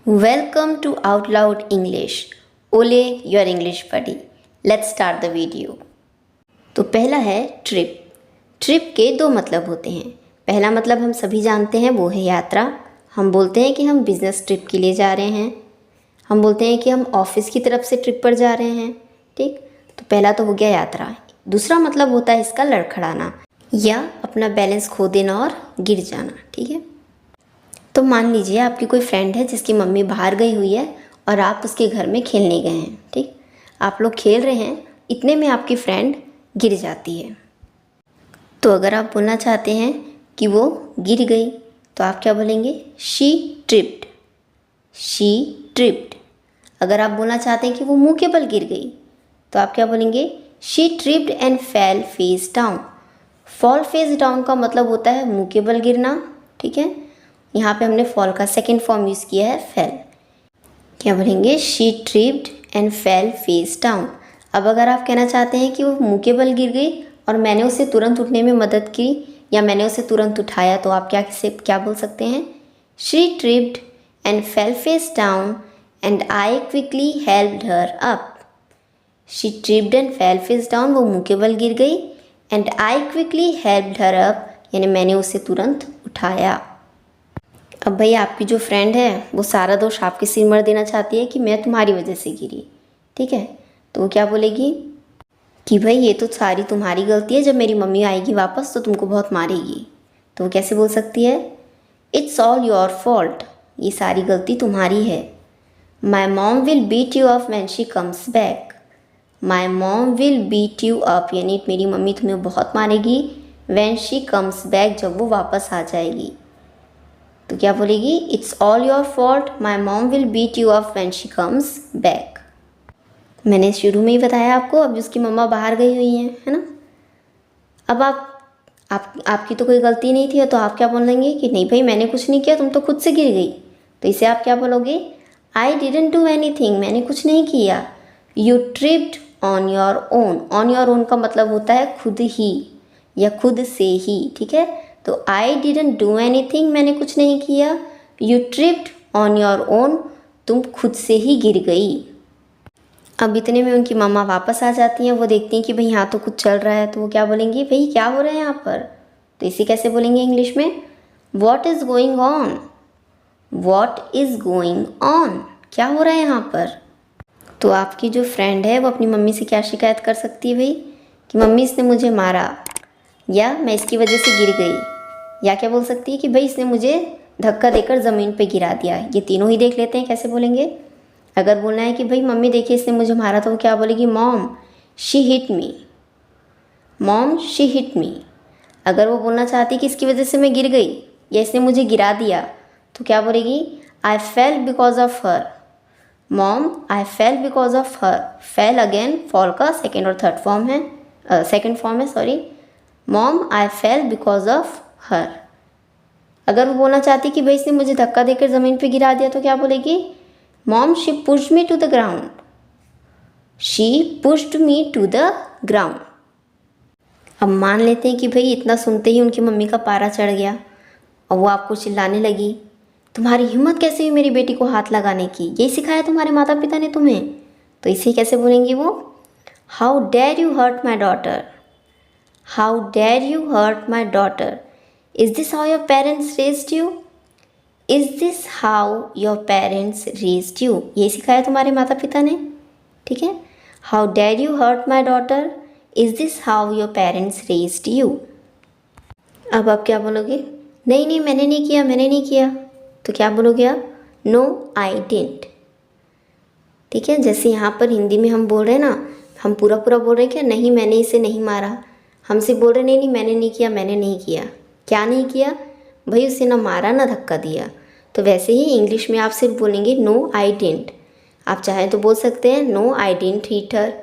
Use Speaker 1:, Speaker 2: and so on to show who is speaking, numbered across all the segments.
Speaker 1: Welcome to Out Loud English. Ole, your English buddy. Let's start the video. तो पहला है trip. Trip के दो मतलब होते हैं. पहला मतलब हम सभी जानते हैं, वो है यात्रा. हम बोलते हैं कि हम बिजनेस ट्रिप के लिए जा रहे हैं. हम बोलते हैं कि हम ऑफिस की तरफ से ट्रिप पर जा रहे हैं. ठीक, तो पहला तो हो गया यात्रा. दूसरा मतलब होता है इसका लड़खड़ाना या अपना बैलेंस खो देना और गिर जाना. ठीक है, तो मान लीजिए आपकी कोई फ्रेंड है जिसकी मम्मी बाहर गई हुई है और आप उसके घर में खेलने गए हैं. ठीक, आप लोग खेल रहे हैं, इतने में आपकी फ्रेंड गिर जाती है. तो अगर आप बोलना चाहते हैं कि वो गिर गई तो आप क्या बोलेंगे? She tripped. She tripped. अगर आप बोलना चाहते हैं कि वो मुंह के बल गिर गई तो आप क्या बोलेंगे? She tripped and fail face down. Fall face down का मतलब होता है मुंह के बल गिरना. ठीक है, यहाँ पे हमने फॉल का सेकेंड फॉर्म यूज़ किया है फेल. क्या बोलेंगे? She tripped and fail face down. अब अगर आप कहना चाहते हैं कि वो मुंह के बल गिर गई और मैंने उसे तुरंत उठने में मदद की या मैंने उसे तुरंत उठाया तो आप क्या बोल सकते हैं? She tripped and fail face down and I quickly helped her up. She tripped and fail face down, वो मुंह के बल गिर गई. And I quickly helped her up, यानी मैंने उसे तुरंत उठाया. अब भाई आपकी जो फ्रेंड है वो सारा दोष आपके सिर मर देना चाहती है कि मैं तुम्हारी वजह से गिरी. ठीक है, तो वो क्या बोलेगी कि भाई ये तो सारी तुम्हारी गलती है, जब मेरी मम्मी आएगी वापस तो तुमको बहुत मारेगी. तो वो कैसे बोल सकती है? It's all your fault. ये सारी गलती तुम्हारी है. My mom will beat you up when she comes back. My mom will beat you up, यानी मेरी मम्मी तुम्हें बहुत मारेगी. व्हेन शी कम्स बैक, जब वो वापस आ जाएगी. तो क्या बोलेगी? It's all your fault, my mom will beat you up when she comes back. मैंने शुरू में ही बताया आपको, अब उसकी मम्मा बाहर गई हुई हैं, है ना. अब आपकी तो कोई गलती नहीं थी, तो आप क्या बोलेंगे कि नहीं भाई मैंने कुछ नहीं किया, तुम तो खुद से गिर गई. तो इसे आप क्या बोलोगे? आई डिडंट डू एनीथिंग, मैंने कुछ नहीं किया. You tripped on your own. On your own का मतलब होता है खुद ही या खुद से ही. ठीक है, तो आई डिडंट डू एनीथिंग, मैंने कुछ नहीं किया. You tripped on your own, तुम खुद से ही गिर गई. अब इतने में उनकी मम्मा वापस आ जाती हैं. वो देखती हैं कि भाई यहाँ तो कुछ चल रहा है. तो वो क्या बोलेंगी? भाई क्या हो रहा है यहाँ पर? तो इसे कैसे बोलेंगे इंग्लिश में? What is going on. What is going on, क्या हो रहा है यहाँ पर? तो आपकी जो फ्रेंड है वो अपनी मम्मी से क्या शिकायत कर सकती है भाई? कि मम्मी इसने मुझे मारा, या मैं इसकी वजह से गिर गई. या क्या बोल सकती है कि भाई इसने मुझे धक्का देकर ज़मीन पे गिरा दिया. ये तीनों ही देख लेते हैं कैसे बोलेंगे. अगर बोलना है कि भाई मम्मी देखिए इसने मुझे मारा, तो वो क्या बोलेगी? Mom she hit me. Mom she hit me. अगर वो बोलना चाहती कि इसकी वजह से मैं गिर गई या इसने मुझे गिरा दिया, तो क्या बोलेगी? I fell because of her. Mom I fell because of her. Fell again fall का सेकेंड और थर्ड फॉर्म है, सेकेंड फॉर्म है, sorry. Mom I fell because of her. अगर वो बोलना चाहती कि भाई इसने मुझे धक्का देकर ज़मीन पे गिरा दिया, तो क्या बोलेगी? Mom she pushed me to the ground. She pushed me to the ground. अब मान लेते हैं कि भाई इतना सुनते ही उनकी मम्मी का पारा चढ़ गया और वो आपको चिल्लाने लगी, तुम्हारी हिम्मत कैसे हुई मेरी बेटी को हाथ लगाने की, यही सिखाया तुम्हारे माता पिता ने तुम्हें. तो इसे कैसे बोलेंगी वो? How dare you hurt my daughter. How dare you hurt my daughter? Is this how your parents raised you? Is this how your parents raised you? ये सिखाया तुम्हारे माता पिता ने. ठीक है, How dare you hurt my daughter? Is this how your parents raised you? अब आप क्या बोलोगे? नहीं नहीं मैंने नहीं किया, मैंने नहीं किया. तो क्या बोलोगे आप? No, I didn't. ठीक है, जैसे यहाँ पर हिंदी में हम बोल रहे हैं ना, हम पूरा पूरा बोल रहे हैं क्या? नहीं मैंने इसे नहीं मारा. हमसे बोल रहे नहीं नहीं मैंने नहीं किया, मैंने नहीं किया. क्या नहीं किया भाई? उसे ना मारा ना धक्का दिया. तो वैसे ही इंग्लिश में आप सिर्फ बोलेंगे नो आई डिडंट. आप चाहें तो बोल सकते हैं no I didn't hit her,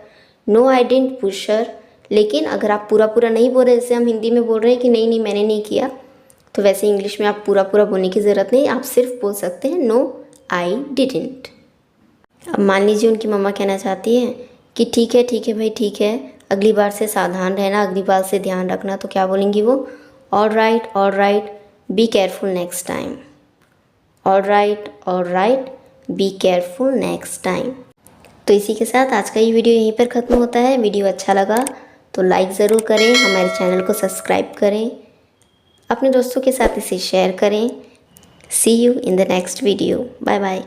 Speaker 1: no I didn't push her. लेकिन अगर आप पूरा पूरा नहीं बोल रहे, जैसे हम हिंदी में बोल रहे हैं कि नहीं नहीं मैंने नहीं किया, तो वैसे इंग्लिश में आप पूरा पूरा बोलने की ज़रूरत नहीं. आप सिर्फ बोल सकते हैं नो आई डिडंट. अब मान लीजिए उनकी मम्मा कहना चाहती है कि ठीक है भाई ठीक है, अगली बार से सावधान रहना, अगली बार से ध्यान रखना. तो क्या बोलेंगी वो? All right be careful next time. All right be careful next time. तो इसी के साथ आज का ये वीडियो यहीं पर ख़त्म होता है। वीडियो अच्छा लगा तो लाइक ज़रूर करें, हमारे चैनल को सब्सक्राइब करें, अपने दोस्तों के साथ इसे शेयर करें। See you in the next video. Bye bye.